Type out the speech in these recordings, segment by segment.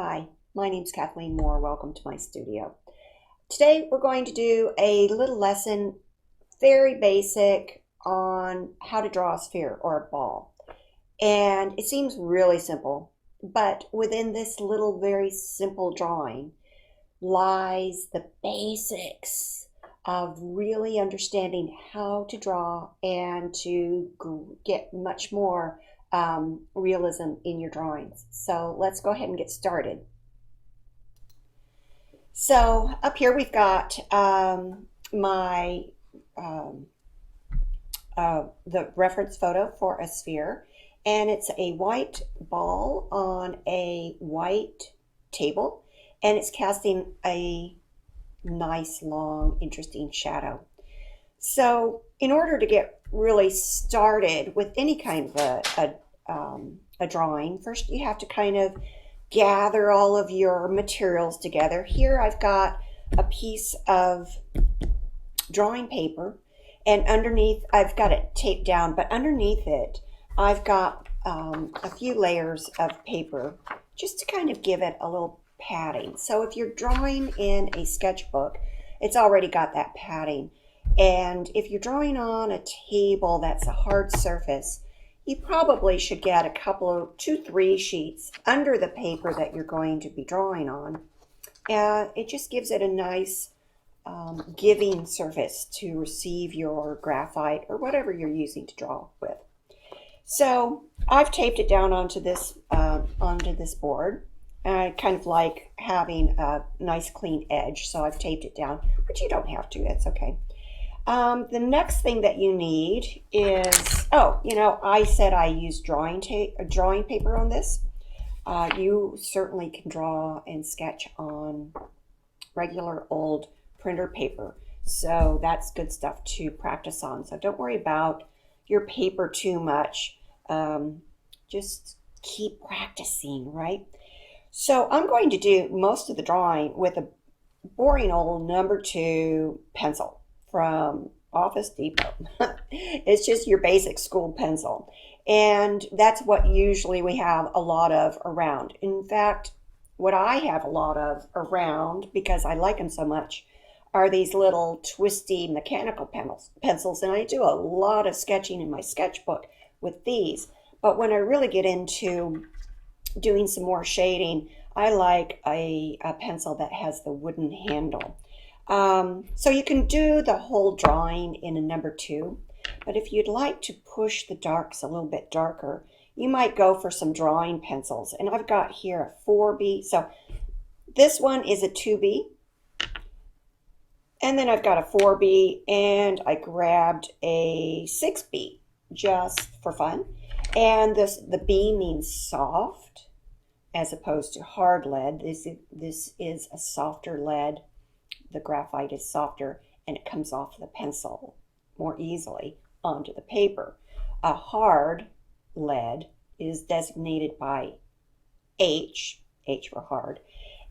Hi, my name's Kathleen Moore. Welcome to my studio. Today we're going to do a little lesson, very basic, on how to draw a sphere or a ball. And it seems really simple, but within this little very simple drawing lies the basics of really understanding how to draw and to get much more realism in your drawings. So let's go ahead and get started. So up here we've got my um, the reference photo for a sphere, and it's a white ball on a white table, and it's casting a nice, long, interesting shadow. So in order to get really started with any kind of a drawing, first you have to kind of gather all of your materials together. Here I've got a piece of drawing paper, and underneath I've got it taped down, but underneath it I've got a few layers of paper just to kind of give it a little padding. So if you're drawing in a sketchbook, it's already got that padding. And if you're drawing on a table that's a hard surface, you probably should get a couple of 2-3 sheets under the paper that you're going to be drawing on. It just gives it a nice giving surface to receive your graphite or whatever you're using to draw with. So I've taped it down onto this board. I kind of like having a nice clean edge, so I've taped it down, but you don't have to, that's okay. The next thing that you need is, I said I used drawing paper on this. You certainly can draw and sketch on regular old printer paper. So that's good stuff to practice on. So don't worry about your paper too much. Just keep practicing, right? So I'm going to do most of the drawing with a boring old number 2 pencil from Office Depot. It's just your basic school pencil. And that's what usually we have a lot of around. In fact, what I have a lot of around, because I like them so much, are these little twisty mechanical pencils. And I do a lot of sketching in my sketchbook with these. But when I really get into doing some more shading, I like a pencil that has the wooden handle. So you can do the whole drawing in a number 2, but if you'd like to push the darks a little bit darker, you might go for some drawing pencils. And I've got here a 4B. So this one is a 2B. And then I've got a 4B, and I grabbed a 6B just for fun. And the B means soft as opposed to hard lead. This is a softer lead. The graphite is softer, and it comes off the pencil more easily onto the paper. A hard lead is designated by H for hard,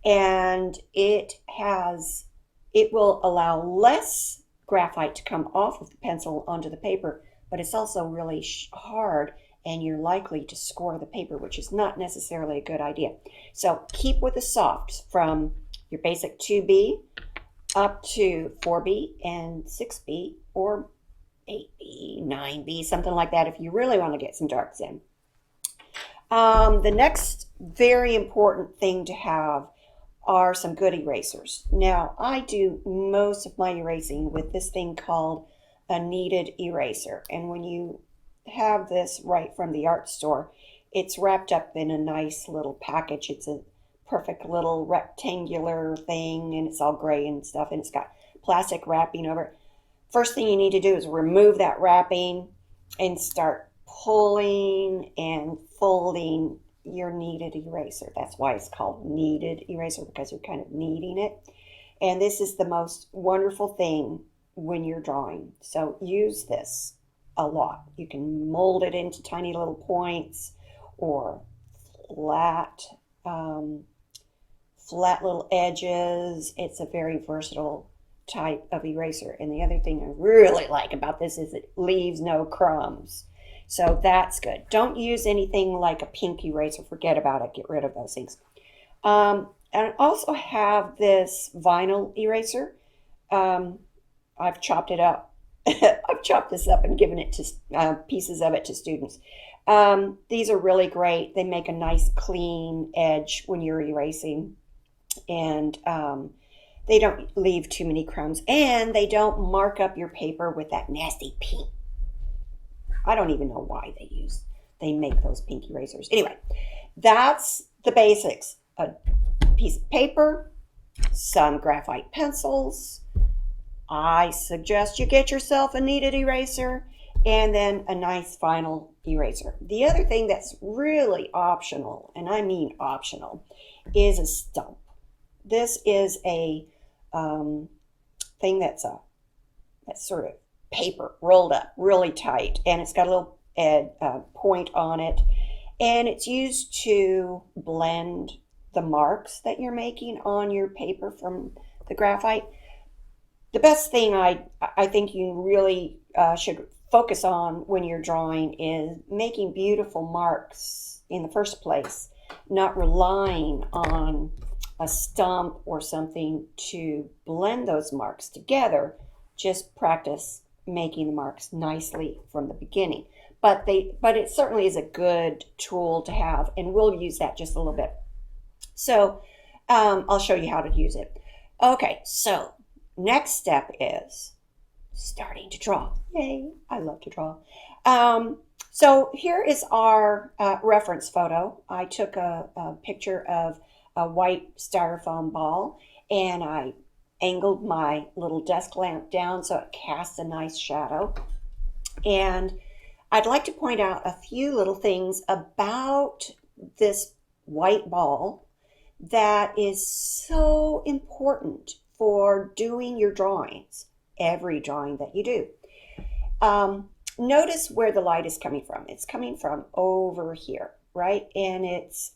and it will allow less graphite to come off of the pencil onto the paper, but it's also really hard, and you're likely to score the paper, which is not necessarily a good idea. So keep with the softs from your basic 2B up to 4B and 6B or 8B, 9B, something like that if you really want to get some darks in. The next very important thing to have are some good erasers. Now, I do most of my erasing with this thing called a Kneaded eraser. And when you have this right from the art store, it's wrapped up in a nice little package. It's a perfect little rectangular thing, and it's all gray and stuff, and it's got plastic wrapping over it. First thing you need to do is remove that wrapping and start pulling and folding your kneaded eraser. That's why it's called kneaded eraser, because you're kind of kneading it. And this is the most wonderful thing when you're drawing. So use this a lot. You can mold it into tiny little points or flat little edges. It's a very versatile type of eraser. And the other thing I really like about this is it leaves no crumbs. So that's good. Don't use anything like a pink eraser. Forget about it. Get rid of those things. And I also have this vinyl eraser. Um, I've chopped it up. I've chopped this up and given it to pieces of it to students. These are really great. They make a nice clean edge when you're erasing, and they don't leave too many crumbs, and they don't mark up your paper with that nasty pink. I don't even know why they make those pink erasers. Anyway, that's the basics. A piece of paper, some graphite pencils. I suggest you get yourself a kneaded eraser and then a nice vinyl eraser. The other thing that's really optional, and I mean optional, is a stump. This is a thing that's sort of paper rolled up really tight, and it's got a little point on it, and it's used to blend the marks that you're making on your paper from the graphite. The best thing I think you really should focus on when you're drawing is making beautiful marks in the first place, not relying on a stump or something to blend those marks together. Just practice making the marks nicely from the beginning. But it certainly is a good tool to have, and we'll use that just a little bit. So I'll show you how to use it. Okay, so next step is starting to draw. Yay, I love to draw. So here is our reference photo. I took a picture of a white styrofoam ball, and I angled my little desk lamp down so it casts a nice shadow. And I'd like to point out a few little things about this white ball that is so important for doing your drawings, every drawing that you do. Notice where the light is coming from. It's coming from over here, right? And it's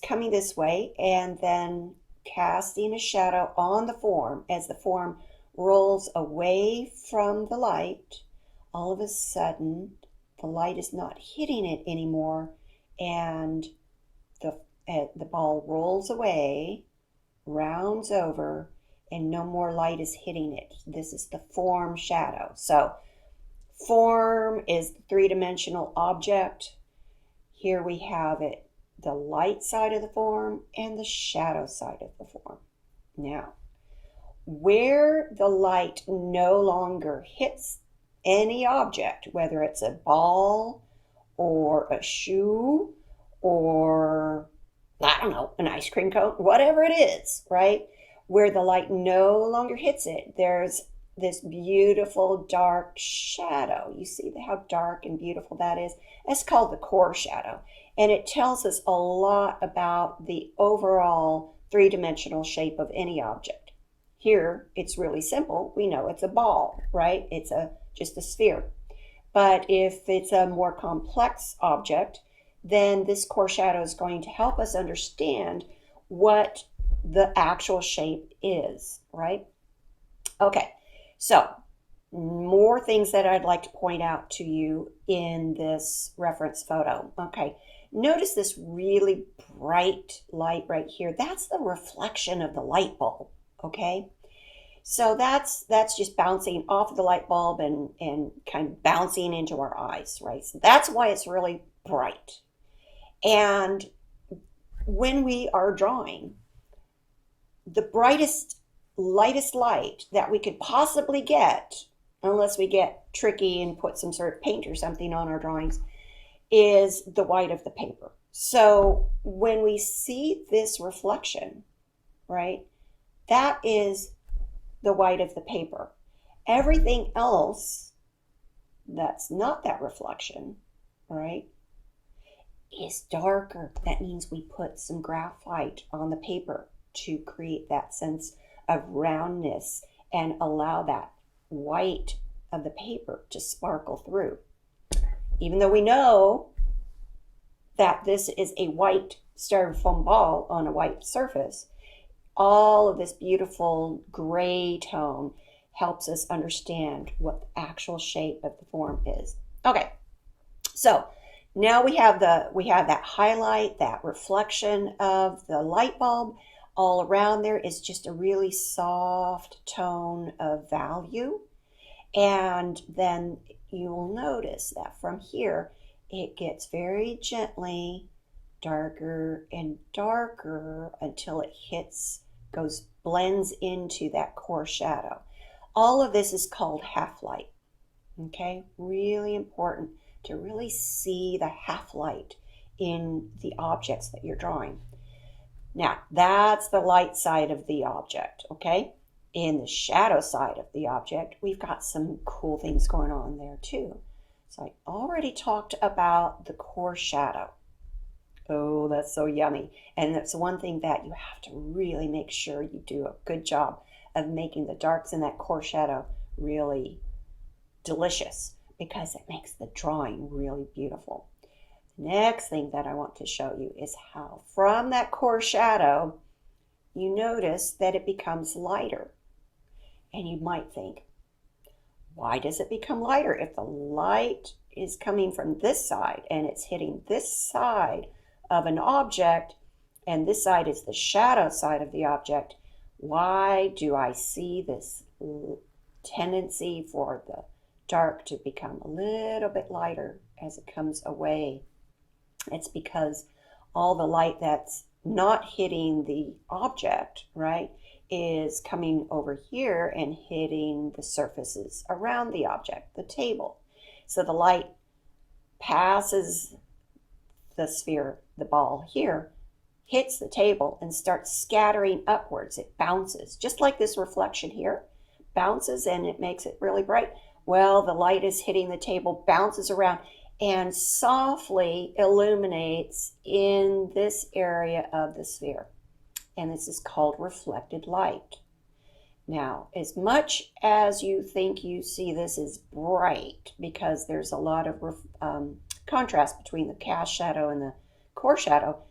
coming this way and then casting a shadow on the form. As the form rolls away from the light, all of a sudden the light is not hitting it anymore, and the ball rolls away, rounds over, and no more light is hitting it. This is the form shadow. So form is the three-dimensional object. Here we have it, the light side of the form and the shadow side of the form. Now, where the light no longer hits any object, whether it's a ball or a shoe or, I don't know, an ice cream cone, whatever it is, right? Where the light no longer hits it, there's this beautiful dark shadow. You see how dark and beautiful that is? It's called the core shadow, and it tells us a lot about the overall three-dimensional shape of any object. Here, it's really simple. We know it's a ball, right? It's just a sphere. But if it's a more complex object, then this core shadow is going to help us understand what the actual shape is, right? Okay, so more things that I'd like to point out to you in this reference photo. Okay, notice this really bright light right here. That's the reflection of the light bulb, okay? So that's just bouncing off of the light bulb and kind of bouncing into our eyes, right? So that's why it's really bright. And when we are drawing, the brightest, lightest light that we could possibly get, unless we get tricky and put some sort of paint or something on our drawings, is the white of the paper. So when we see this reflection, right, that is the white of the paper. Everything else that's not that reflection, right, is darker. That means we put some graphite on the paper to create that sense of roundness and allow that white of the paper to sparkle through. Even though we know that this is a white styrofoam ball on a white surface, all of this beautiful gray tone helps us understand what the actual shape of the form is. Okay, so Now we have that highlight, that reflection of the light bulb. All around there is just a really soft tone of value. And then you will notice that from here, it gets very gently darker and darker until it blends into that core shadow. All of this is called half light. Okay, really important to really see the half light in the objects that you're drawing. Now, that's the light side of the object, okay? In the shadow side of the object, we've got some cool things going on there too. So I already talked about the core shadow. Oh, that's so yummy. And that's one thing that you have to really make sure you do a good job of making the darks in that core shadow really delicious, because it makes the drawing really beautiful. Next thing that I want to show you is how from that core shadow, you notice that it becomes lighter. And you might think, why does it become lighter? If the light is coming from this side and it's hitting this side of an object, and this side is the shadow side of the object, why do I see this tendency for the dark to become a little bit lighter as it comes away? It's because all the light that's not hitting the object, right, is coming over here and hitting the surfaces around the object, the table. So the light passes the sphere, the ball here, hits the table and starts scattering upwards. It bounces, just like this reflection here, bounces and it makes it really bright. Well, the light is hitting the table, bounces around, and softly illuminates in this area of the sphere. And this is called reflected light. Now, as much as you think you see this as bright, because there's a lot of contrast between the cast shadow and the core shadow,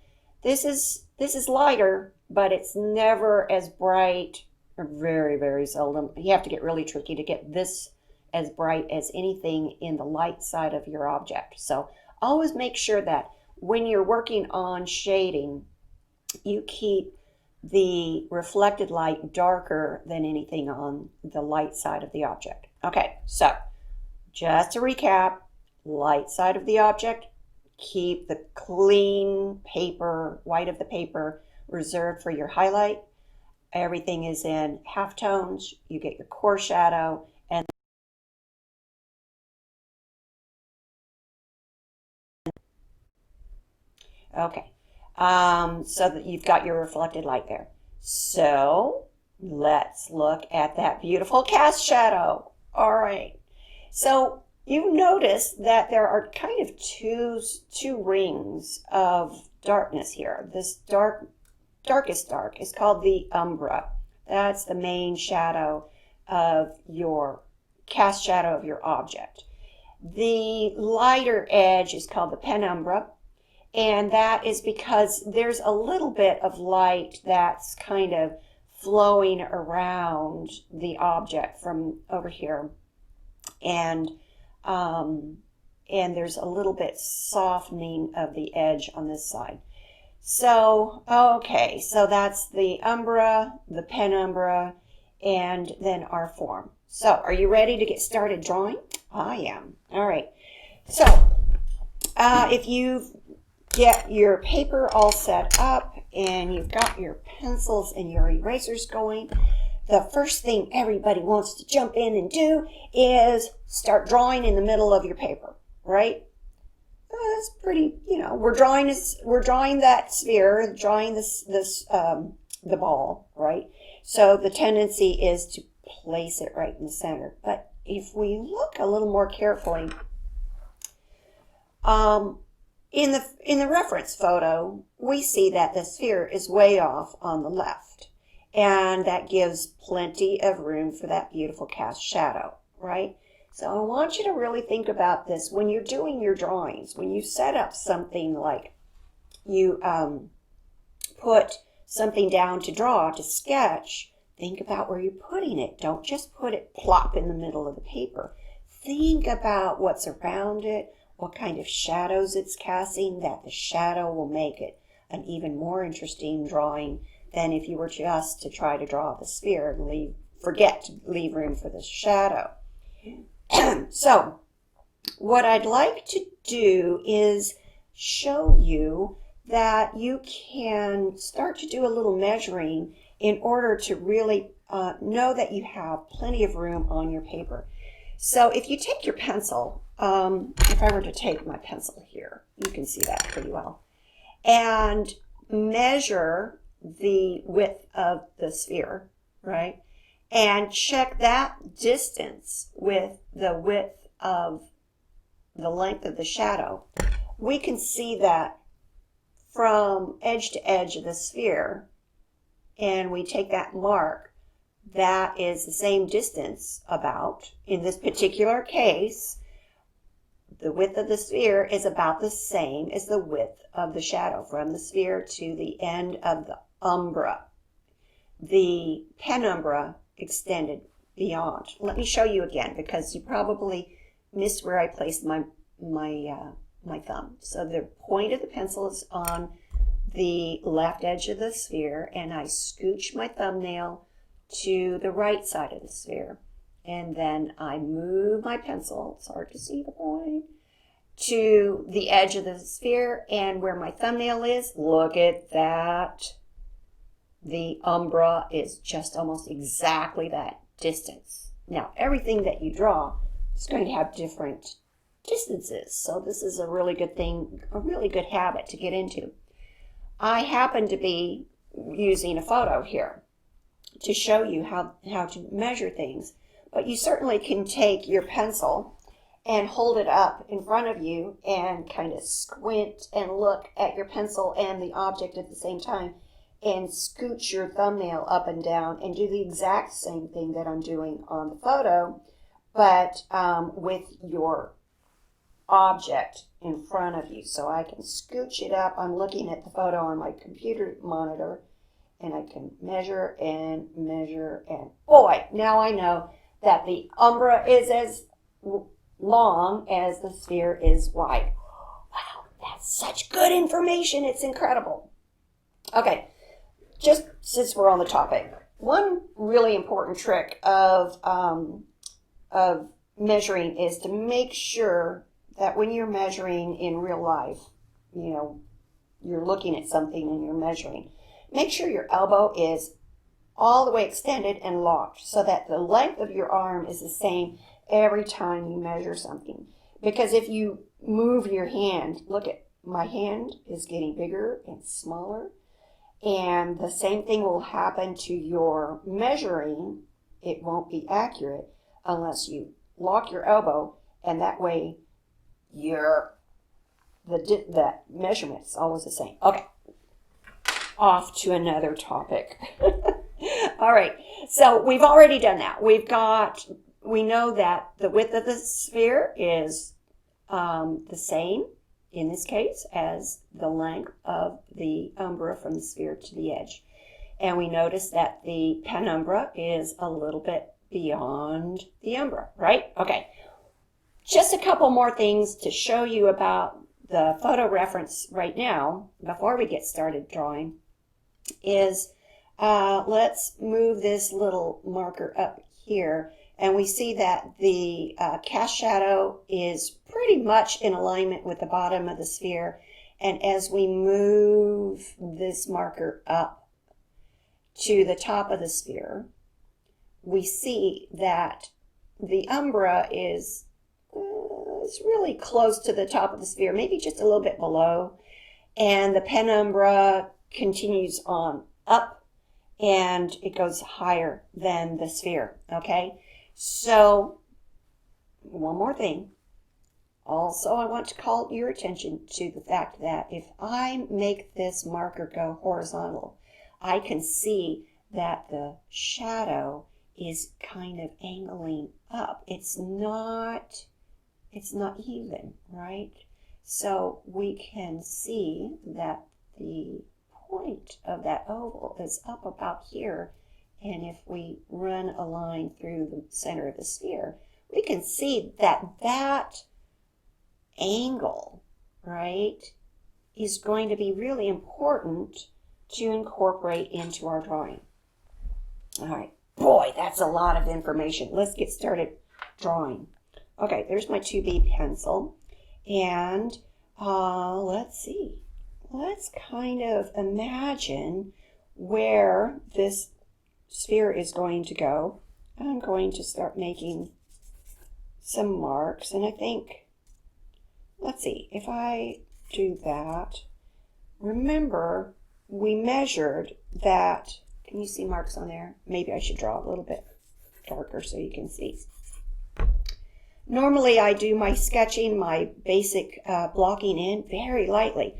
this is lighter, but it's never as bright, or very, very seldom. You have to get really tricky to get this as bright as anything in the light side of your object. So always make sure that when you're working on shading, you keep the reflected light darker than anything on the light side of the object. Okay, so just to recap, light side of the object, keep the clean paper, white of the paper, reserved for your highlight. Everything is in halftones. You get your core shadow, and okay, so that you've got your reflected light there. So let's look at that beautiful cast shadow. All right, so you notice that there are kind of two rings of darkness here. This darkest dark is called the umbra. That's the main shadow of your cast shadow of your object. The lighter edge is called the penumbra, and that is because there's a little bit of light that's kind of flowing around the object from over here, and there's a little bit softening of the edge on this side. So, okay, so that's the umbra, the penumbra, and then our form. So, are you ready to get started drawing? I am. All right. So, if you get your paper all set up and you've got your pencils and your erasers going, the first thing everybody wants to jump in and do is start drawing in the middle of your paper, right? That's pretty, we're drawing that sphere, drawing the ball, right? So the tendency is to place it right in the center. But if we look a little more carefully, in the reference photo, we see that the sphere is way off on the left, and that gives plenty of room for that beautiful cast shadow, right? So I want you to really think about this when you're doing your drawings. When you set up something like you put something down to draw, to sketch, think about where you're putting it. Don't just put it plop in the middle of the paper. Think about what's around it, what kind of shadows it's casting, that the shadow will make it an even more interesting drawing than if you were just to try to draw the sphere and forget to leave room for the shadow. So what I'd like to do is show you that you can start to do a little measuring in order to really know that you have plenty of room on your paper. So if you take your pencil, if I were to take my pencil here, you can see that pretty well, and measure the width of the sphere, right? And check that distance with the width of the length of the shadow, we can see that from edge to edge of the sphere, and we take that mark, that is the same distance about. In this particular case, the width of the sphere is about the same as the width of the shadow from the sphere to the end of the umbra. The penumbra extended beyond. Let me show you again, because you probably missed where I placed my thumb. So the point of the pencil is on the left edge of the sphere, and I scooch my thumbnail to the right side of the sphere, and then I move my pencil, it's hard to see the point, to the edge of the sphere, and where my thumbnail is, look at that. The umbra is just almost exactly that distance. Now, everything that you draw is going to have different distances, so this is a really good thing, a really good habit to get into. I happen to be using a photo here to show you how to measure things, but you certainly can take your pencil and hold it up in front of you and kind of squint and look at your pencil and the object at the same time, and scooch your thumbnail up and down and do the exact same thing that I'm doing on the photo, but with your object in front of you. So I can scooch it up. I'm looking at the photo on my computer monitor, and I can measure and measure, and boy, now I know that the umbra is as long as the sphere is wide. Wow, that's such good information. It's incredible. Okay, just since we're on the topic, one really important trick of measuring is to make sure that when you're measuring in real life, you know, you're looking at something and you're measuring, make sure your elbow is all the way extended and locked so that the length of your arm is the same every time you measure something. Because if you move your hand, look at my hand is getting bigger and smaller, and the same thing will happen to your measuring. It won't be accurate unless you lock your elbow, and that way the measurement's always the same. Okay, off to another topic. All right, so we've already done that. We know that the width of the sphere is the same in this case as the length of the umbra from the sphere to the edge. And we notice that the penumbra is a little bit beyond the umbra, right? Okay. Just a couple more things to show you about the photo reference right now before we get started drawing is let's move this little marker up here, and we see that the cast shadow is pretty much in alignment with the bottom of the sphere, and as we move this marker up to the top of the sphere, we see that the umbra is it's really close to the top of the sphere, maybe just a little bit below, and the penumbra continues on up, and it goes higher than the sphere, okay? So, one more thing. Also, I want to call your attention to the fact that if I make this marker go horizontal, I can see that the shadow is kind of angling up. It's not even, right? So we can see that the point of that oval is up about here, and if we run a line through the center of the sphere, we can see that that angle, right, is going to be really important to incorporate into our drawing. All right. Boy, that's a lot of information. Let's get started drawing. Okay, there's my 2B pencil. And let's see. Let's kind of imagine where this sphere is going to go. I'm going to start making some marks. And I think, let's see, if I do that, remember we measured that. Can you see marks on there? Maybe I should draw a little bit darker so you can see. Normally I do my sketching, my basic blocking in very lightly,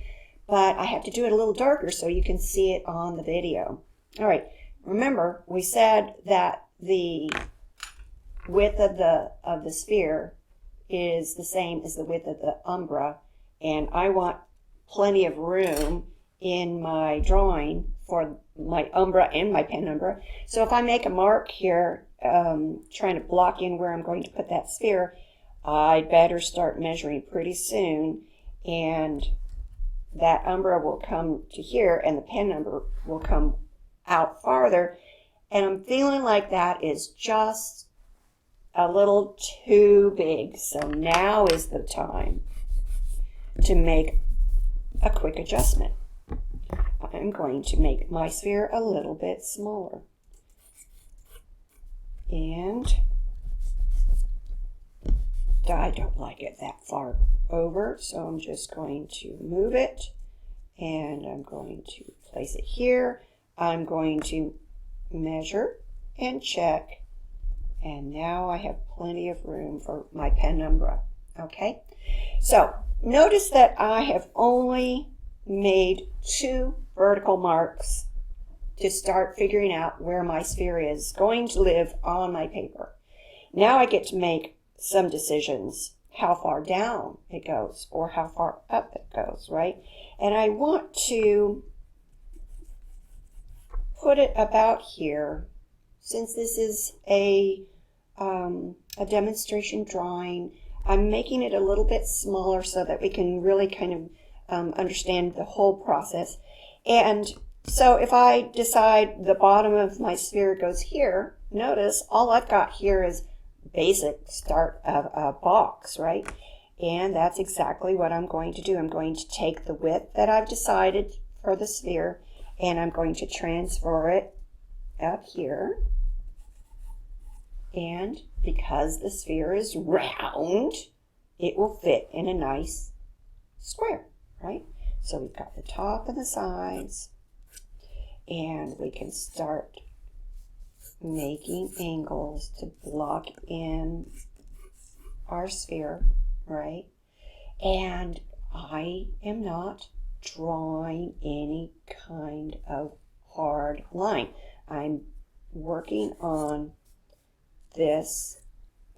but I have to do it a little darker so you can see it on the video. All right, remember we said that the width of the sphere is the same as the width of the umbra, and I want plenty of room in my drawing for my umbra and my pen umbra. So if I make a mark here, trying to block in where I'm going to put that sphere, I'd better start measuring pretty soon, and that umbra will come to here and the pen umbra will come out farther, and I'm feeling like that is just a little too big. So now is the time to make a quick adjustment. I'm going to make my sphere a little bit smaller. And I don't like it that far over, so I'm just going to move it, and I'm going to place it here. I'm going to measure and check, and now I have plenty of room for my pen umbra. Okay, so notice that I have only made 2 vertical marks to start figuring out where my sphere is going to live on my paper. Now I get to make some decisions, how far down it goes or how far up it goes, right? And I want to put it about here. Since this is a demonstration drawing, I'm making it a little bit smaller so that we can really kind of understand the whole process. And so if I decide the bottom of my sphere goes here, notice all I've got here is basic start of a box, right? And that's exactly what I'm going to do. I'm going to take the width that I've decided for the sphere, and I'm going to transfer it up here. And because the sphere is round, it will fit in a nice square, right? So we've got the top and the sides, and we can start making angles to block in our sphere, right? And I am not drawing any kind of hard line. I'm working on this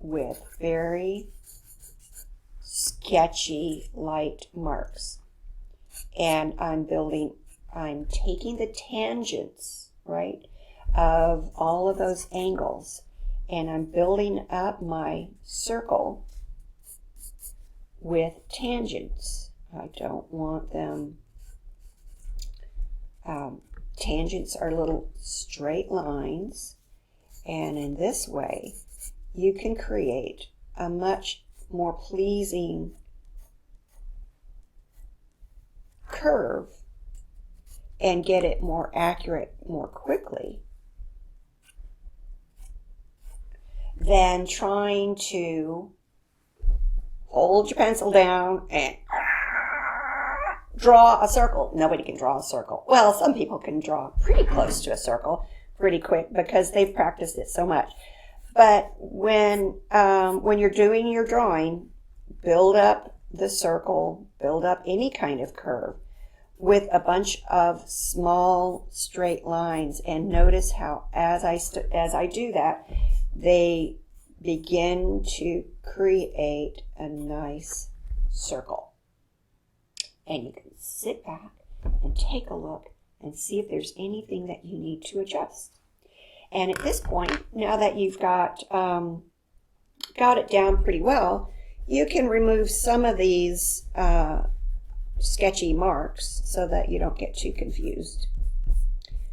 with very sketchy light marks. And I'm taking the tangents, right, of all of those angles, and I'm building up my circle with tangents. I don't want them, tangents are little straight lines, and in this way you can create a much more pleasing curve and get it more accurate more quickly than trying to hold your pencil down and draw a circle. Nobody can draw a circle. Well, some people can draw pretty close to a circle pretty quick because they've practiced it so much. But when you're doing your drawing, build up the circle, build up any kind of curve with a bunch of small straight lines, and notice how as I do that, they begin to create a nice circle. And you can sit back and take a look and see if there's anything that you need to adjust. And at this point, now that you've got it down pretty well, you can remove some of these sketchy marks so that you don't get too confused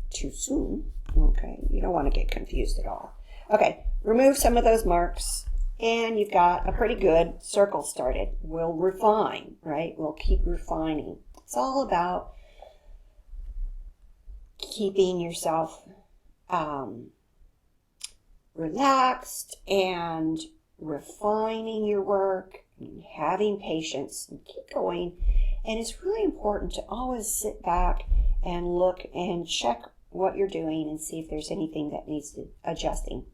too soon. Okay, you don't want to get confused at all. Okay, remove some of those marks and you've got a pretty good circle started. We'll refine, right? We'll keep refining. It's all about keeping yourself relaxed and refining your work and having patience and keep going. And it's really important to always sit back and look and check what you're doing and see if there's anything that needs adjusting.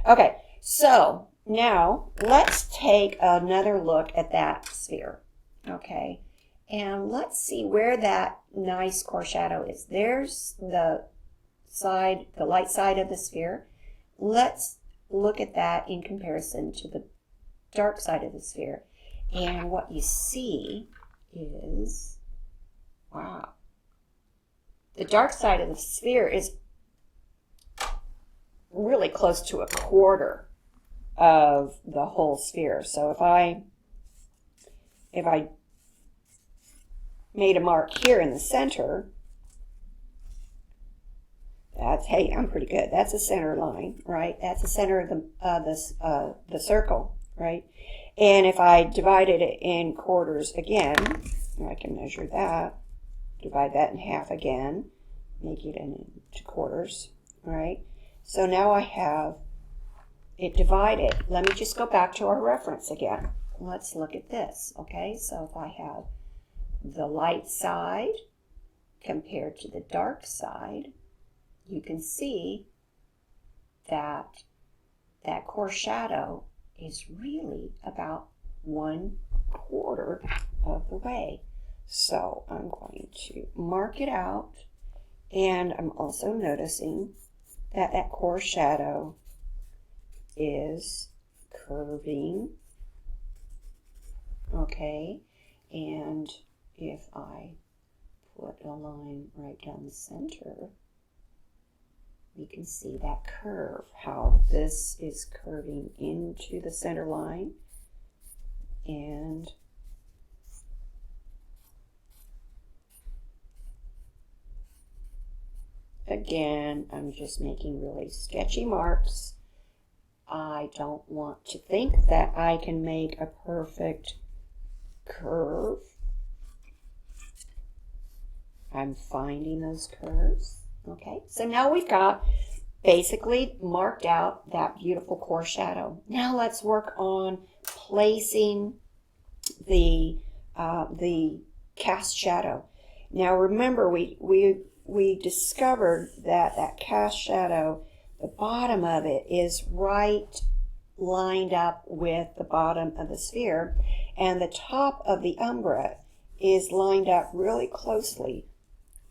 Okay, so now let's take another look at that sphere. Okay, and let's see where that nice core shadow is. There's the side, the light side of the sphere. Let's look at that in comparison to the dark side of the sphere. And what you see is, wow, the dark side of the sphere is really close to a quarter of the whole sphere. So if I made a mark here in the center, that's, hey, I'm pretty good. That's a center line, right? That's the center of the circle, right? And if I divided it in quarters again, I can measure that, divide that in half again, make it into quarters, right? So now I have it divided. Let me just go back to our reference again. Let's look at this, okay? So if I have the light side compared to the dark side, you can see that that core shadow is really about 1/4 of the way. So I'm going to mark it out, and I'm also noticing that that core shadow is curving, okay? And if I put a line right down the center, we can see that curve, how this is curving into the center line. And again, I'm just making really sketchy marks. I don't want to think that I can make a perfect curve. I'm finding those curves. Okay, so now we've got basically marked out that beautiful core shadow. Now let's work on placing the cast shadow. Now remember, we discovered that that cast shadow, the bottom of it is right lined up with the bottom of the sphere, and the top of the umbra is lined up really closely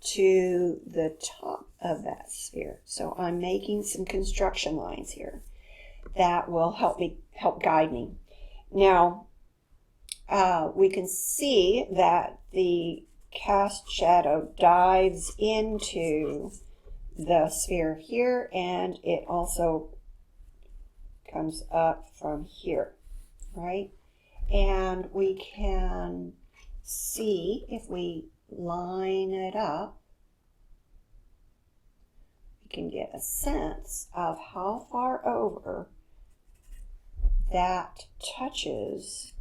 to the top of that sphere. So I'm making some construction lines here that will help guide me. Now we can see that the cast shadow dives into the sphere here, and it also comes up from here, right? And we can see, if we line it up, we can get a sense of how far over that touches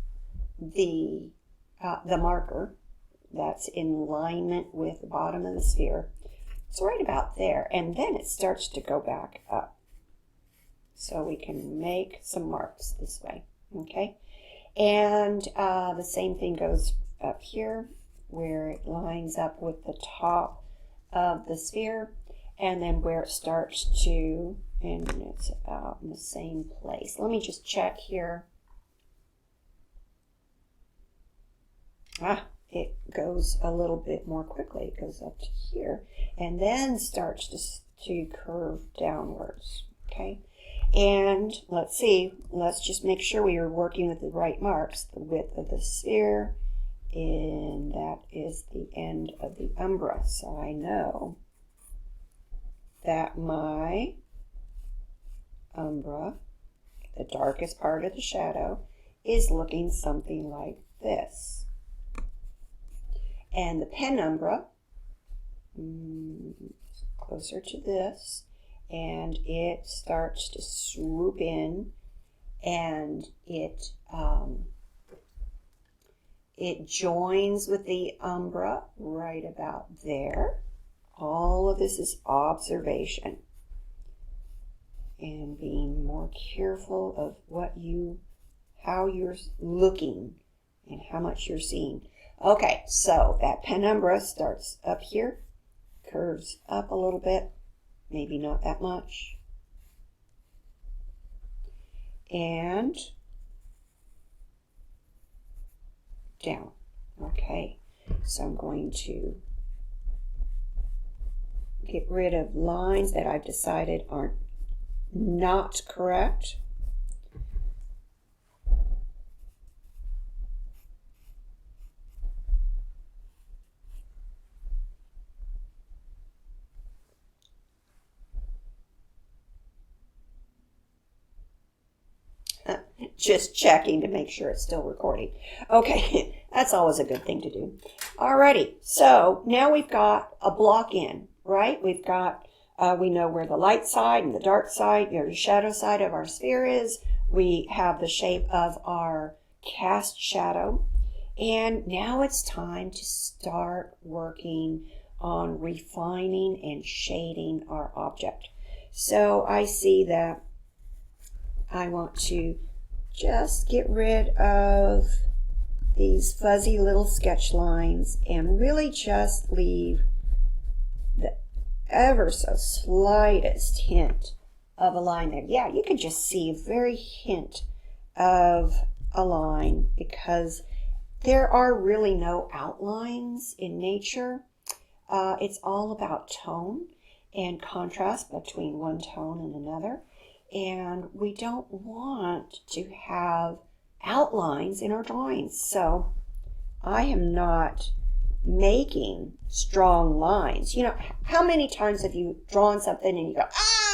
the marker that's in alignment with the bottom of the sphere. It's right about there, and then it starts to go back up. So we can make some marks this way, okay? And the same thing goes up here, where it lines up with the top of the sphere, and then where it starts to, and it's about in the same place. Let me just check here. It goes a little bit more quickly. It goes up to here, and then starts to curve downwards, okay? And let's see, let's just make sure we are working with the right marks. The width of the sphere, and that is the end of the umbra. So I know that my umbra, the darkest part of the shadow, is looking something like this. And the penumbra, closer to this, and it starts to swoop in, and it joins with the umbra right about there. All of this is observation and being more careful of how you're looking and how much you're seeing. Okay, so that penumbra starts up here, curves up a little bit, maybe not that much, and down. Okay, so I'm going to get rid of lines that I've decided aren't not correct. Just checking to make sure it's still recording. Okay, that's always a good thing to do. Alrighty, so now we've got a block in, right? We've got, we know where the light side and the dark side, the shadow side of our sphere is. We have the shape of our cast shadow. And now it's time to start working on refining and shading our object. So I see that I want to just get rid of these fuzzy little sketch lines and really just leave the ever so slightest hint of a line there. Yeah, you can just see a very hint of a line because there are really no outlines in nature. It's all about tone and contrast between one tone and another. And we don't want to have outlines in our drawings. So I am not making strong lines. You know, how many times have you drawn something and you go,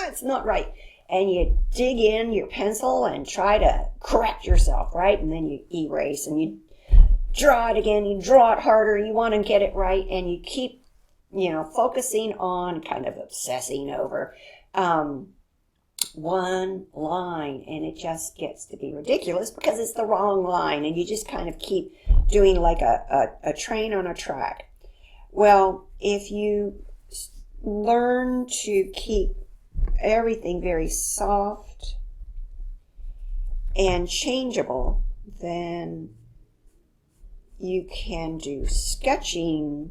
it's not right. And you dig in your pencil and try to correct yourself, right? And then you erase and you draw it again, you draw it harder, you want to get it right, and you keep, focusing on, kind of obsessing over one line, and it just gets to be ridiculous because it's the wrong line, and you just kind of keep doing like a train on a track. Well, if you learn to keep everything very soft and changeable, then you can do sketchy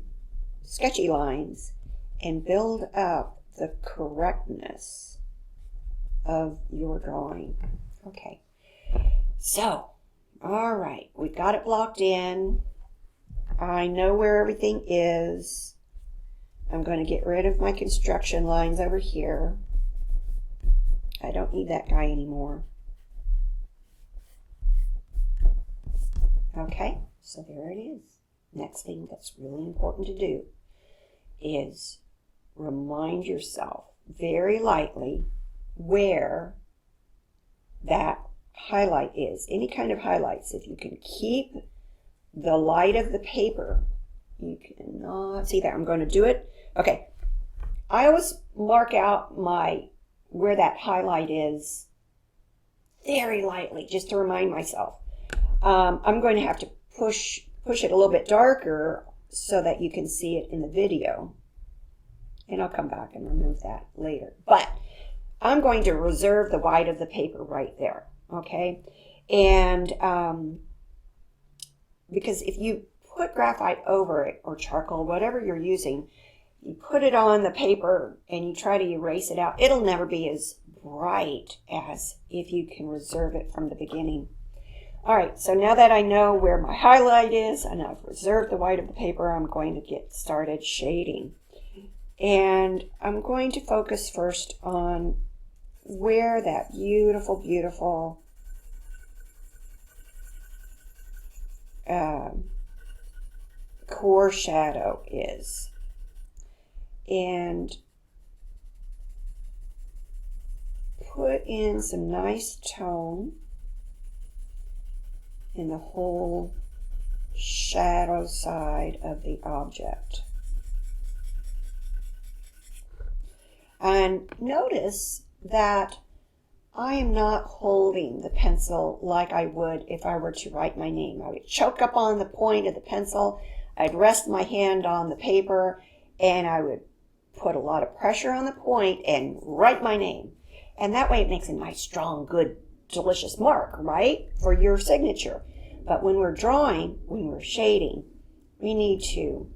lines and build up the correctness of your drawing. Okay, so, all right, we've got it blocked in. I know where everything is. I'm going to get rid of my construction lines over here. I don't need that guy anymore. Okay, so there it is. Next thing that's really important to do is remind yourself very lightly where that highlight is. Any kind of highlights. If you can keep the light of the paper, you cannot see that. I'm going to do it. Okay, I always mark out where that highlight is very lightly, just to remind myself. I'm going to have to push it a little bit darker so that you can see it in the video. And I'll come back and remove that later. But I'm going to reserve the white of the paper right there, okay? And because if you put graphite over it, or charcoal, whatever you're using, you put it on the paper and you try to erase it out, it'll never be as bright as if you can reserve it from the beginning. All right, so now that I know where my highlight is and I've reserved the white of the paper, I'm going to get started shading. And I'm going to focus first on where that beautiful, beautiful core shadow is. And put in some nice tone in the whole shadow side of the object. And notice that I am not holding the pencil like I would if I were to write my name. I would choke up on the point of the pencil, I'd rest my hand on the paper, and I would put a lot of pressure on the point and write my name. And that way it makes a nice, strong, good, delicious mark, right, for your signature. But when we're drawing, when we're shading, we need to,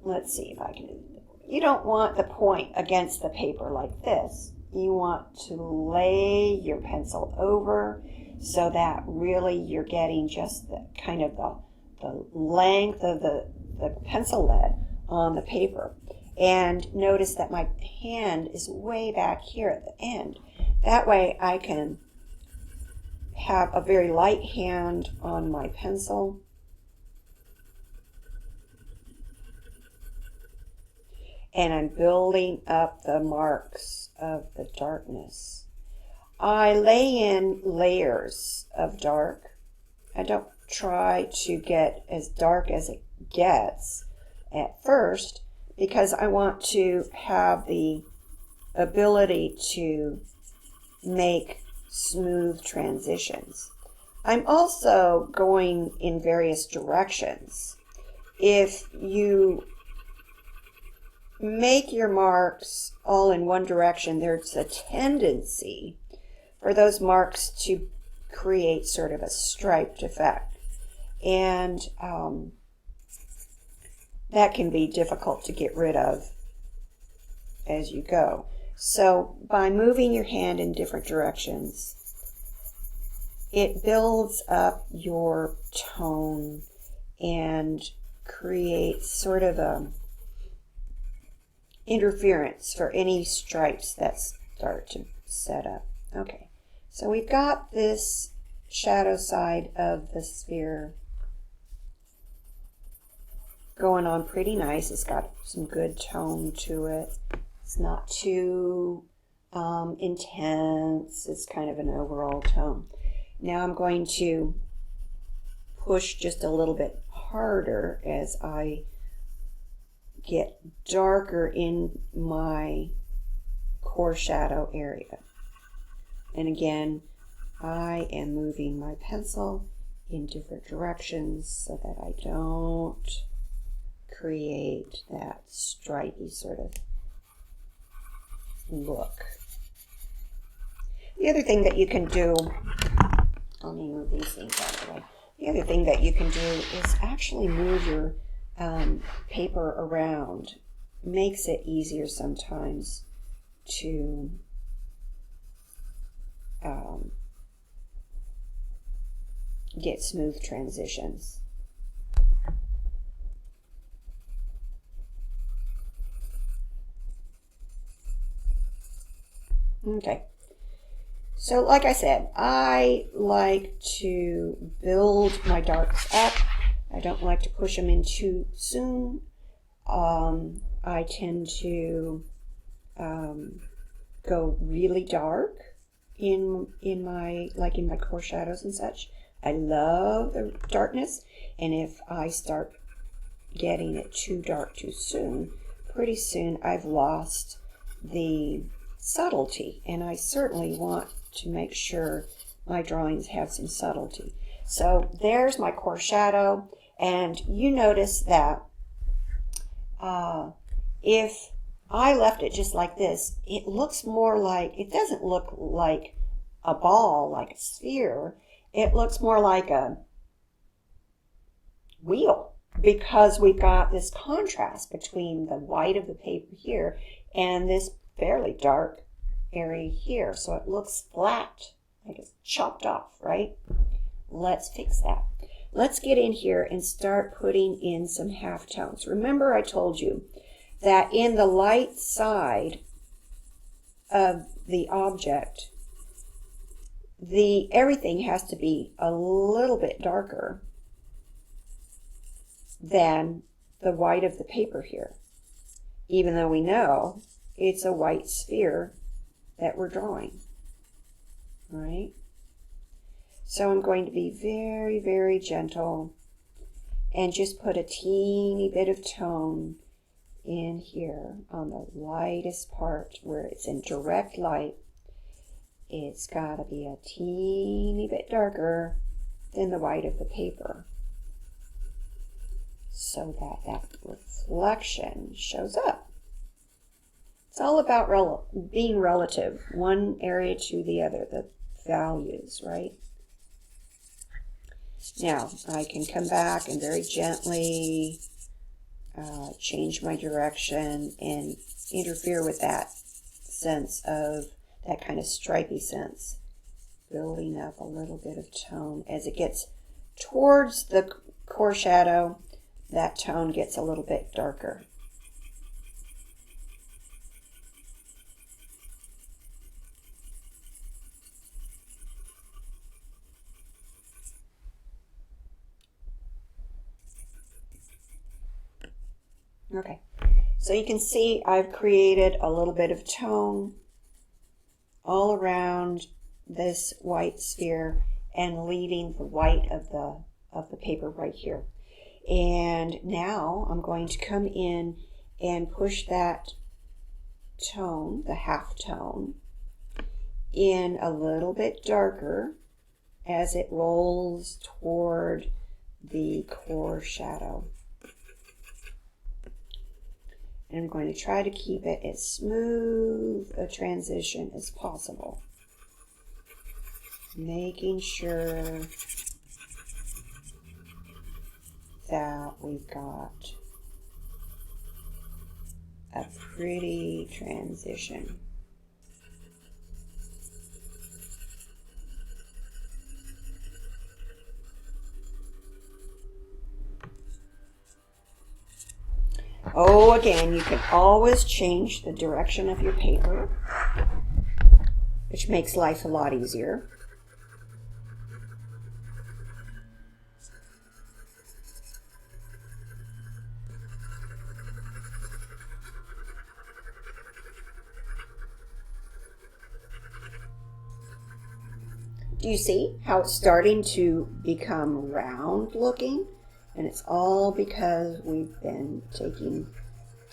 let's see if I can do it. You don't want the point against the paper like this. You want to lay your pencil over so that really you're getting just the kind of the length of the pencil lead on the paper. And notice that my hand is way back here at the end. That way I can have a very light hand on my pencil. And I'm building up the marks of the darkness. I lay in layers of dark. I don't try to get as dark as it gets at first because I want to have the ability to make smooth transitions. I'm also going in various directions. If you make your marks all in one direction, there's a tendency for those marks to create sort of a striped effect. And that can be difficult to get rid of as you go. So by moving your hand in different directions, it builds up your tone and creates sort of a interference for any stripes that start to set up. Okay, so we've got this shadow side of the sphere going on pretty nice. It's got some good tone to it. It's not too intense. It's kind of an overall tone. Now I'm going to push just a little bit harder as I get darker in my core shadow area. And again, I am moving my pencil in different directions so that I don't create that stripy sort of look. The other thing that you can do, let me move these things out of the way. The other thing that you can do is actually move your paper around. Makes it easier sometimes to get smooth transitions. Okay, so like I said, I like to build my darks up. I don't like to push them in too soon. I tend to go really dark in my core shadows and such. I love the darkness, and if I start getting it too dark too soon, pretty soon I've lost the subtlety, and I certainly want to make sure my drawings have some subtlety. So there's my core shadow, and you notice that if I left it just like this, it looks more like, it doesn't look like a ball, like a sphere. It looks more like a wheel, because we've got this contrast between the white of the paper here and this fairly dark area here. So it looks flat, like it's chopped off, right? Let's fix that. Let's get in here and start putting in some halftones. Remember I told you that in the light side of the object, everything has to be a little bit darker than the white of the paper here, even though we know it's a white sphere that we're drawing, all right? So I'm going to be very, very gentle and just put a teeny bit of tone in here on the lightest part where it's in direct light. It's got to be a teeny bit darker than the white of the paper so that that reflection shows up. It's all about being relative, one area to the other, the values, right? Now, I can come back and very gently change my direction and interfere with that sense of, that kind of stripy sense, building up a little bit of tone. As it gets towards the core shadow, that tone gets a little bit darker. Okay, so you can see I've created a little bit of tone all around this white sphere and leaving the white of the paper right here. And now I'm going to come in and push that tone, the half tone, in a little bit darker as it rolls toward the core shadow. And I'm going to try to keep it as smooth a transition as possible, making sure that we've got a pretty transition. Oh, again, you can always change the direction of your paper, which makes life a lot easier. Do you see how it's starting to become round looking? And it's all because we've been taking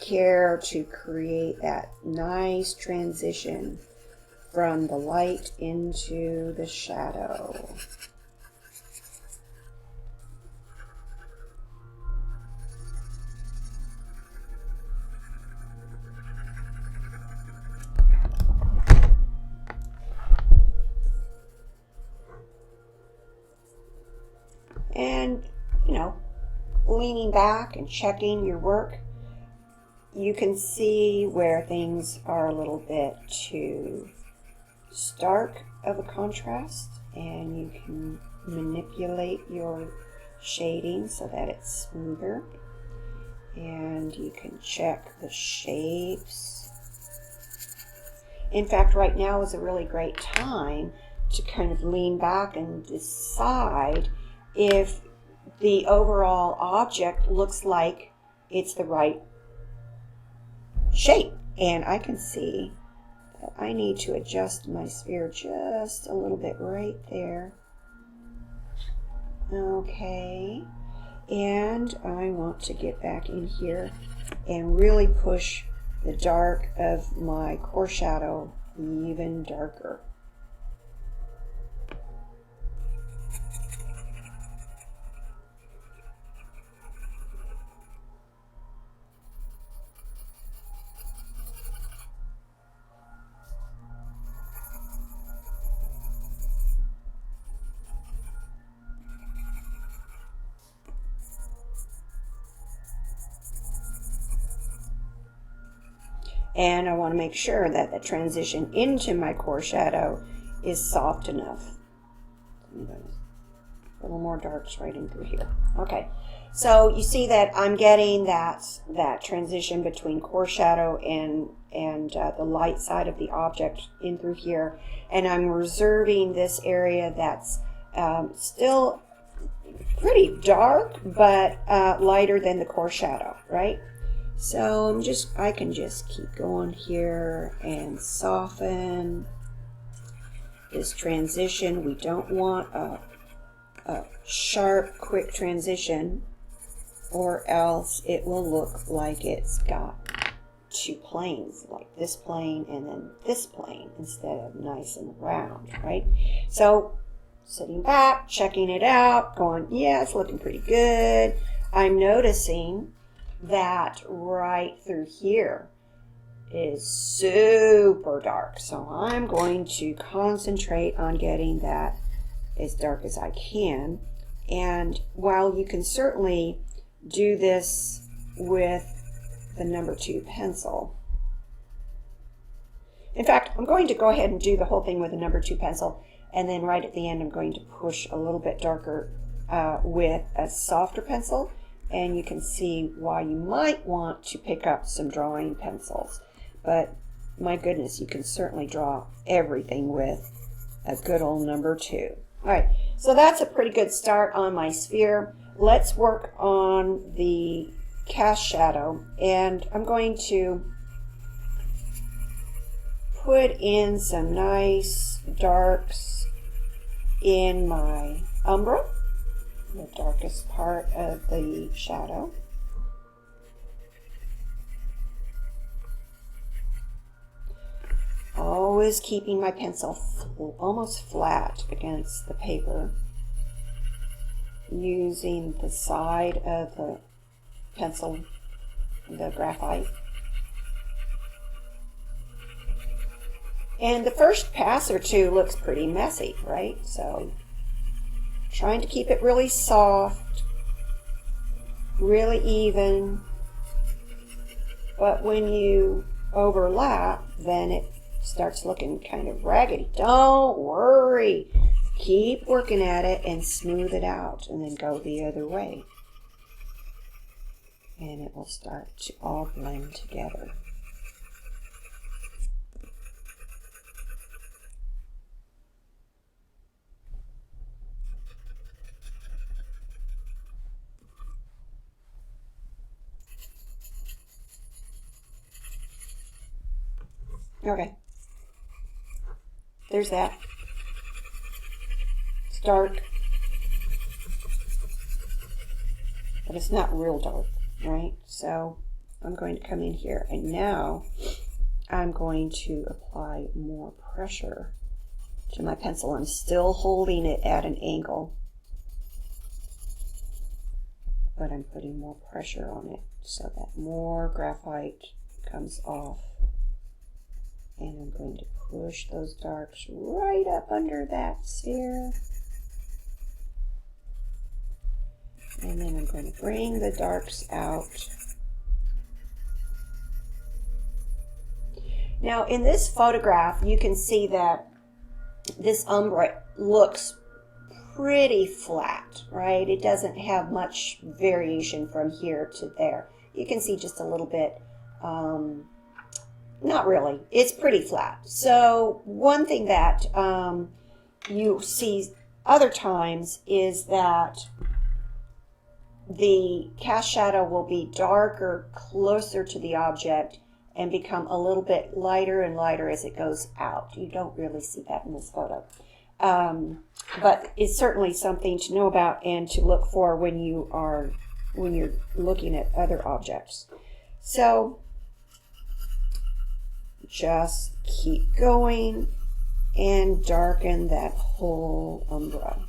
care to create that nice transition from the light into the shadow. And, you know, leaning back and checking your work, you can see where things are a little bit too stark of a contrast, and you can manipulate your shading so that it's smoother, and you can check the shapes. In fact, right now is a really great time to kind of lean back and decide if the overall object looks like it's the right shape. And I can see that I need to adjust my sphere just a little bit right there. Okay, and I want to get back in here and really push the dark of my core shadow even darker. And I want to make sure that the transition into my core shadow is soft enough. A little more darks right in through here. Okay, so you see that I'm getting that transition between core shadow and the light side of the object in through here, and I'm reserving this area that's still pretty dark but lighter than the core shadow, right? So I can just keep going here and soften this transition. We don't want a a sharp, quick transition, or else it will look like it's got two planes, like this plane and then this plane, instead of nice and round, right? So sitting back, checking it out, going, yeah, it's looking pretty good. I'm noticing that right through here is super dark, so I'm going to concentrate on getting that as dark as I can. And while you can certainly do this with the number 2 pencil, in fact, I'm going to go ahead and do the whole thing with the number 2 pencil, and then right at the end I'm going to push a little bit darker with a softer pencil, and you can see why you might want to pick up some drawing pencils. But my goodness, you can certainly draw everything with a good old number 2. All right, so that's a pretty good start on my sphere. Let's work on the cast shadow, and I'm going to put in some nice darks in my umbra, the darkest part of the shadow. Always keeping my pencil almost flat against the paper, using the side of the pencil, the graphite. And the first pass or two looks pretty messy, right? So trying to keep it really soft, really even, but when you overlap, then it starts looking kind of raggedy. Don't worry. Keep working at it and smooth it out, and then go the other way. And it will start to all blend together. Okay. There's that. It's dark, but it's not real dark, right? So I'm going to come in here, and now I'm going to apply more pressure to my pencil. I'm still holding it at an angle, but I'm putting more pressure on it so that more graphite comes off. And I'm going to push those darks right up under that sphere. And then I'm going to bring the darks out. Now in this photograph, you can see that this umbra looks pretty flat, right? It doesn't have much variation from here to there. You can see just a little bit. Not really. It's pretty flat. So one thing that you see other times is that the cast shadow will be darker closer to the object and become a little bit lighter and lighter as it goes out. You don't really see that in this photo. But it's certainly something to know about and to look for when you're looking at other objects. So just keep going and darken that whole umbra.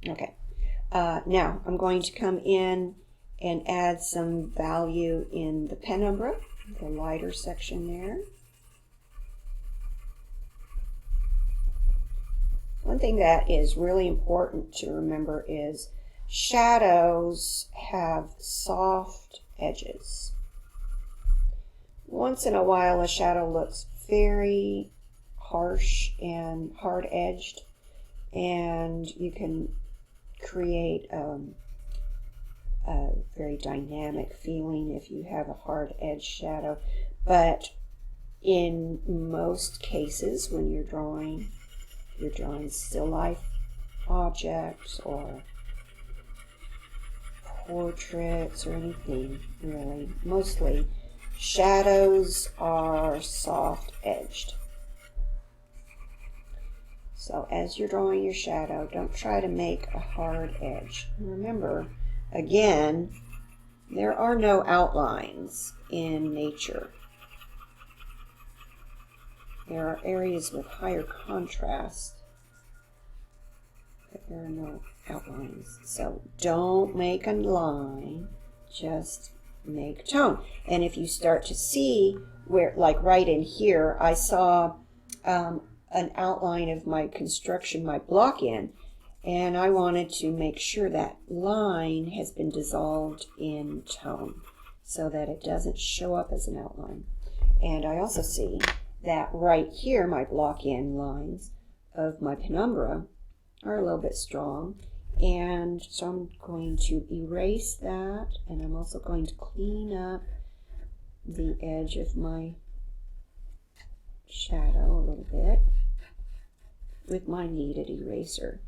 Okay, now I'm going to come in and add some value in the penumbra, the lighter section there. One thing that is really important to remember is shadows have soft edges. Once in a while a shadow looks very harsh and hard-edged, and you can create a very dynamic feeling if you have a hard-edged shadow. But in most cases, when you're drawing still life objects or portraits or anything really, mostly shadows are soft edged. So as you're drawing your shadow, don't try to make a hard edge. Remember, again, there are no outlines in nature. There are areas with higher contrast, but there are no outlines. So don't make a line, just make a tone. And if you start to see where, like right in here, I saw an outline of my construction, my block in, and I wanted to make sure that line has been dissolved in tone so that it doesn't show up as an outline. And I also see that right here, my block in lines of my penumbra are a little bit strong. And so I'm going to erase that, and I'm also going to clean up the edge of my shadow a little bit with my kneaded eraser.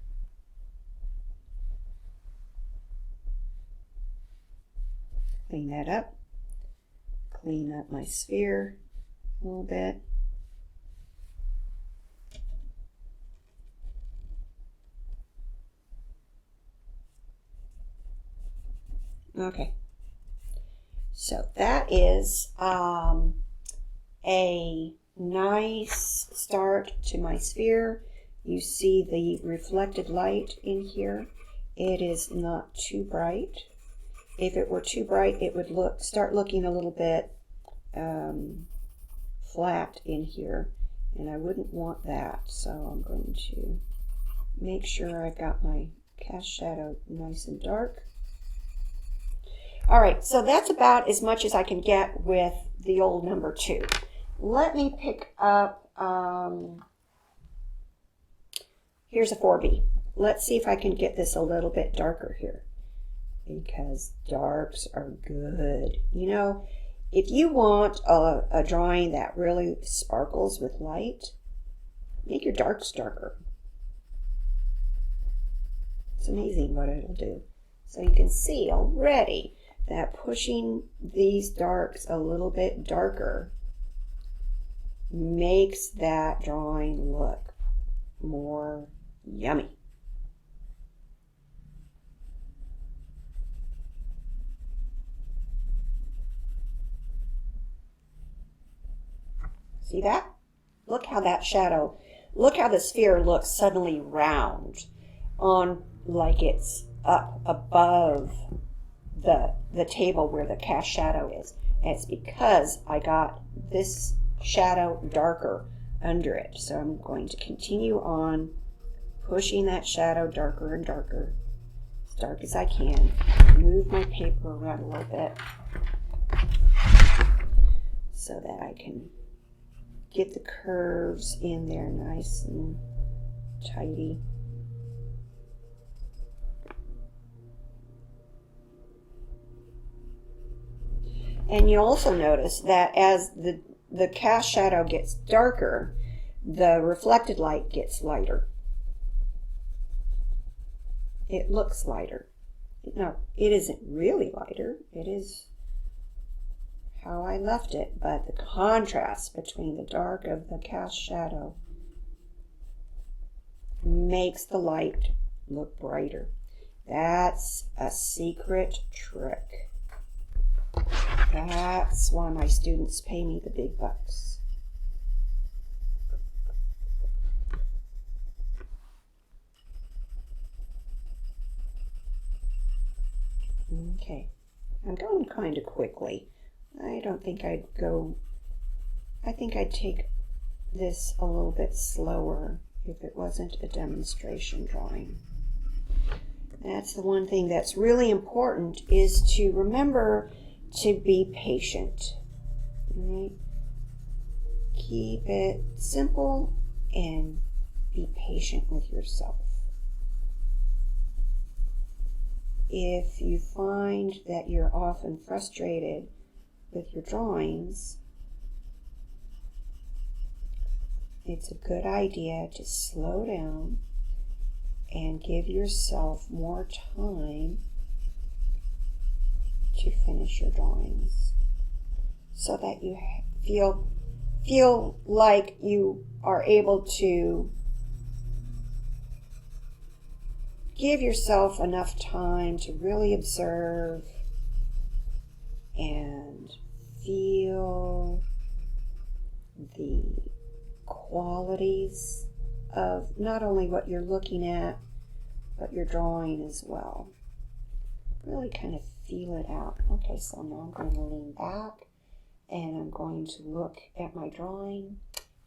Clean that up. Clean up my sphere a little bit. Okay, so that is a nice start to my sphere. You see the reflected light in here. It is not too bright. If it were too bright, it would start looking a little bit flat in here, and I wouldn't want that. So I'm going to make sure I've got my cast shadow nice and dark. All right, so that's about as much as I can get with the old number 2. Let me pick up, here's a 4B. Let's see if I can get this a little bit darker here, because darks are good. You know, if you want a drawing that really sparkles with light, make your darks darker. It's amazing what it'll do. So you can see already that pushing these darks a little bit darker makes that drawing look more yummy. See that? Look how that shadow, look how the sphere looks suddenly round on, like it's up above the table where the cast shadow is. And it's because I got this shadow darker under it. So I'm going to continue on pushing that shadow darker and darker, as dark as I can. Move my paper around a little bit so that I can get the curves in there nice and tidy. And you also notice that as the cast shadow gets darker, the reflected light gets lighter. It looks lighter. No, it isn't really lighter. It is how I left it, but the contrast between the dark of the cast shadow makes the light look brighter. That's a secret trick. That's why my students pay me the big bucks. Okay, I'm going kind of quickly. I don't think I'd go, I think I'd take this a little bit slower if it wasn't a demonstration drawing. That's the one thing that's really important, is to remember to be patient. Right? Keep it simple and be patient with yourself. If you find that you're often frustrated with your drawings, it's a good idea to slow down and give yourself more time to finish your drawings. so that you feel like you are able to give yourself enough time to really observe and feel the qualities of not only what you're looking at, but your drawing as well. Really kind of feel it out. Okay, so now I'm going to lean back and I'm going to look at my drawing,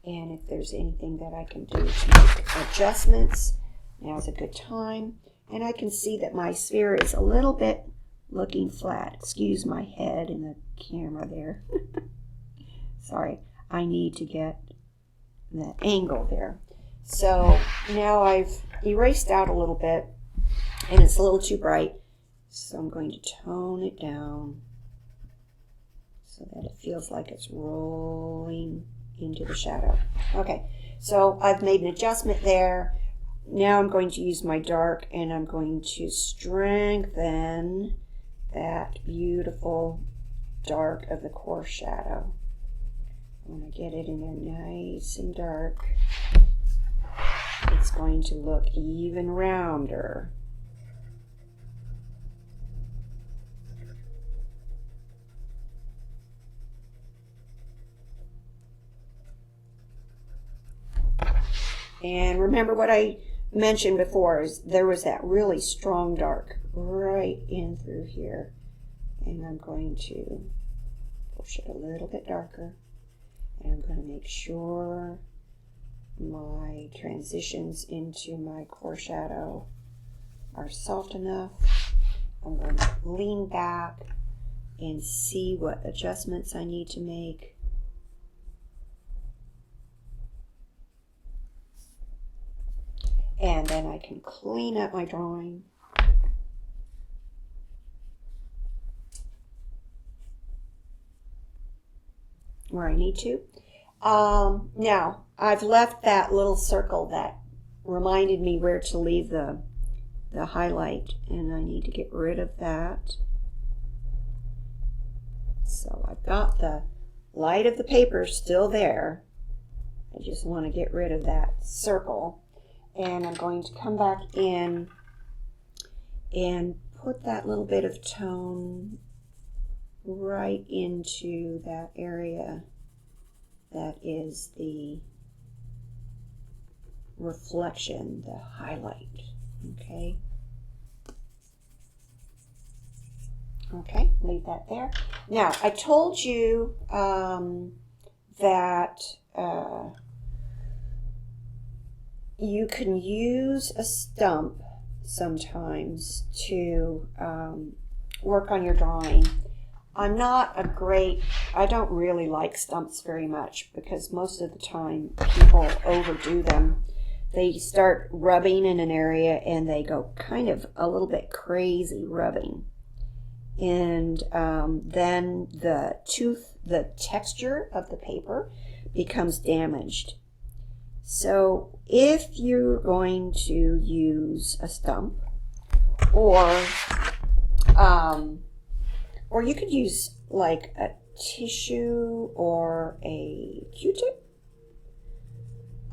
and if there's anything that I can do to make adjustments, now's a good time. And I can see that my sphere is a little bit looking flat. Excuse my head in the camera there. Sorry, I need to get that angle there. So now I've erased out a little bit and it's a little too bright, so I'm going to tone it down so that it feels like it's rolling into the shadow. Okay, so I've made an adjustment there. Now I'm going to use my dark and I'm going to strengthen that beautiful dark of the core shadow. I want to get it in there nice and dark. It's going to look even rounder. And remember what I mentioned before, is there was that really strong dark right in through here. And I'm going to push it a little bit darker. And I'm going to make sure my transitions into my core shadow are soft enough. I'm going to lean back and see what adjustments I need to make. And then I can clean up my drawing. Where I need to. Now, I've left that little circle that reminded me where to leave the highlight, and I need to get rid of that. So I've got the light of the paper still there. I just want to get rid of that circle. And I'm going to come back in and put that little bit of tone right into that area that is the reflection, the highlight. Okay. Okay, leave that there. Now, I told you that you can use a stump sometimes to work on your drawing. I don't really like stumps very much because most of the time people overdo them. They start rubbing in an area and they go kind of a little bit crazy rubbing. And then the texture of the paper becomes damaged. So if you're going to use a stump, or you could use like a tissue or a Q-tip,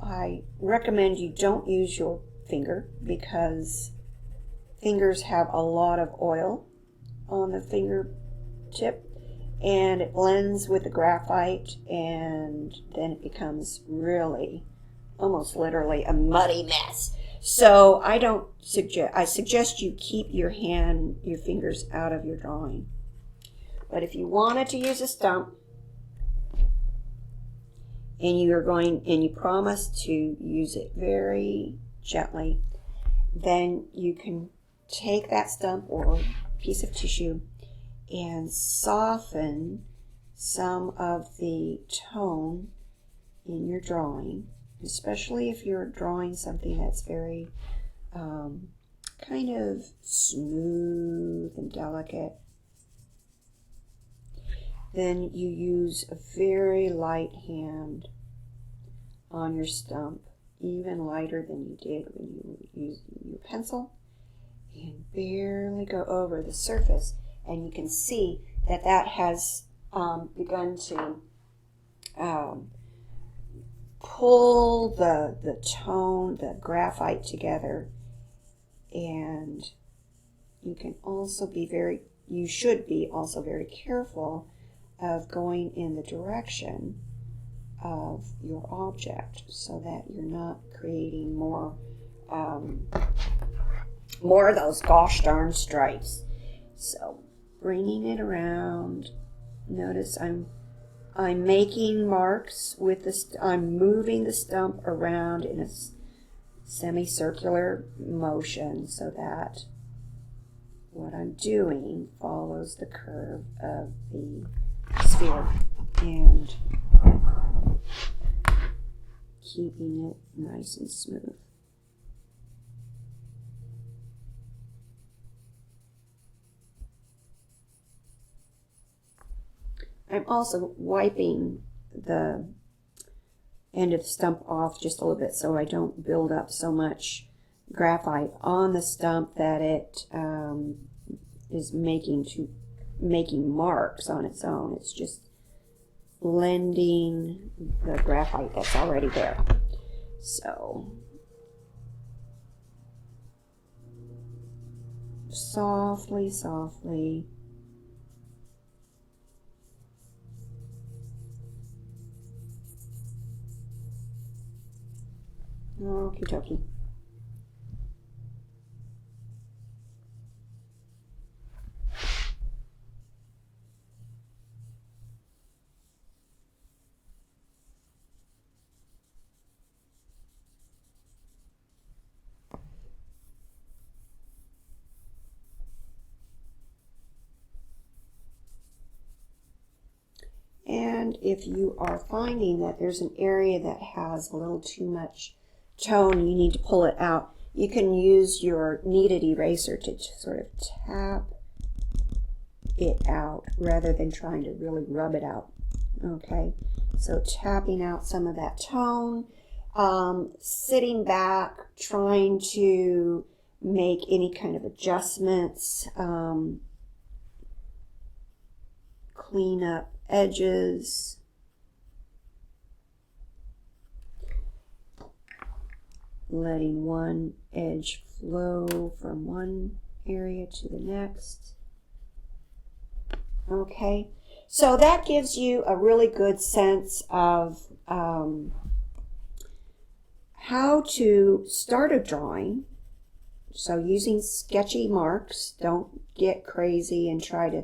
I recommend you don't use your finger because fingers have a lot of oil on the fingertip and it blends with the graphite, and then it becomes really almost literally a muddy mess. So I suggest you keep your fingers out of your drawing. But if you wanted to use a stump and you promise to use it very gently, then you can take that stump or piece of tissue and soften some of the tone in your drawing, especially if you're drawing something that's very kind of smooth and delicate. Then you use a very light hand on your stump, even lighter than you did when you were using your pencil, and barely go over the surface. And you can see that has begun to pull the tone, the graphite together, and you can also be you should be also very careful of going in the direction of your object so that you're not creating more of those gosh darn stripes. So bringing it around, notice I'm making marks with I'm moving the stump around in a semicircular motion so that what I'm doing follows the curve of the sphere and keeping it nice and smooth. I'm also wiping the end of the stump off just a little bit so I don't build up so much graphite on the stump that it is making marks on its own. It's just blending the graphite that's already there. So softly, softly. Okie dokie. And if you are finding that there's an area that has a little too much tone, you need to pull it out, you can use your kneaded eraser to sort of tap it out rather than trying to really rub it out. Okay, so tapping out some of that tone, sitting back, trying to make any kind of adjustments, clean up edges. Letting one edge flow from one area to the next. Okay, so that gives you a really good sense of how to start a drawing. So using sketchy marks, don't get crazy and try to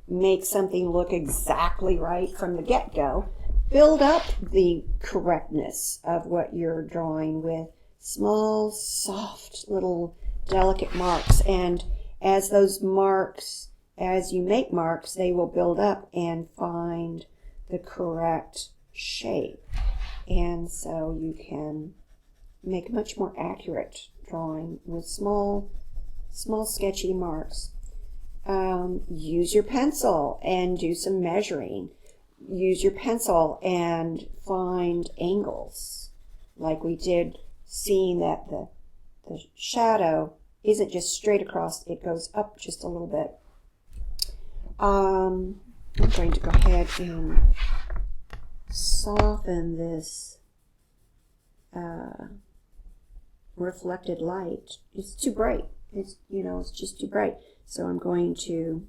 make something look exactly right from the get-go. Build up the correctness of what you're drawing with small, soft, little delicate marks. And as those marks, as you make marks, they will build up and find the correct shape. And so you can make a much more accurate drawing with small sketchy marks. Use your pencil and do some measuring. Use your pencil and find angles, like we did, seeing that the shadow isn't just straight across, it goes up just a little bit. I'm going to go ahead and soften this reflected light. It's too bright. It's just too bright. So I'm going to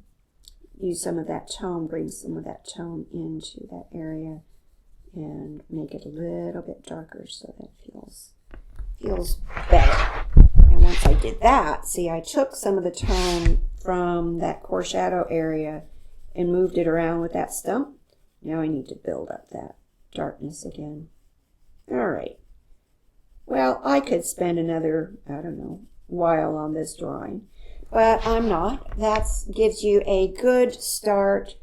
use some of that tone, bring some of that tone into that area and make it a little bit darker so that it feels better. And once I did that, see, I took some of the tone from that core shadow area and moved it around with that stump. Now I need to build up that darkness again. All right. Well, I could spend another, while on this drawing, but I'm not. That gives you a good start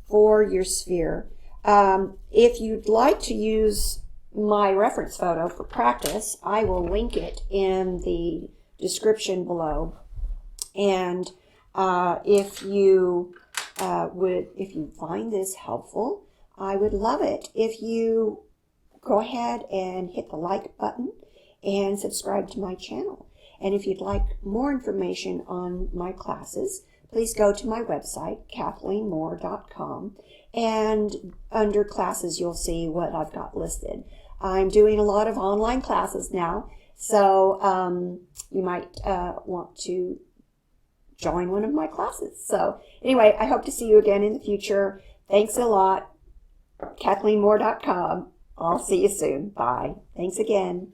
for your sphere. If you'd like to use my reference photo for practice, I will link it in the description below. And if you find this helpful, I would love it if you go ahead and hit the like button and subscribe to my channel. And if you'd like more information on my classes, please go to my website, kathleenmoore.com, and under classes you'll see what I've got listed. I'm doing a lot of online classes now, so you might want to join one of my classes. So anyway, I hope to see you again in the future. Thanks a lot. KathleenMoore.com. I'll see you soon. Bye. Thanks again.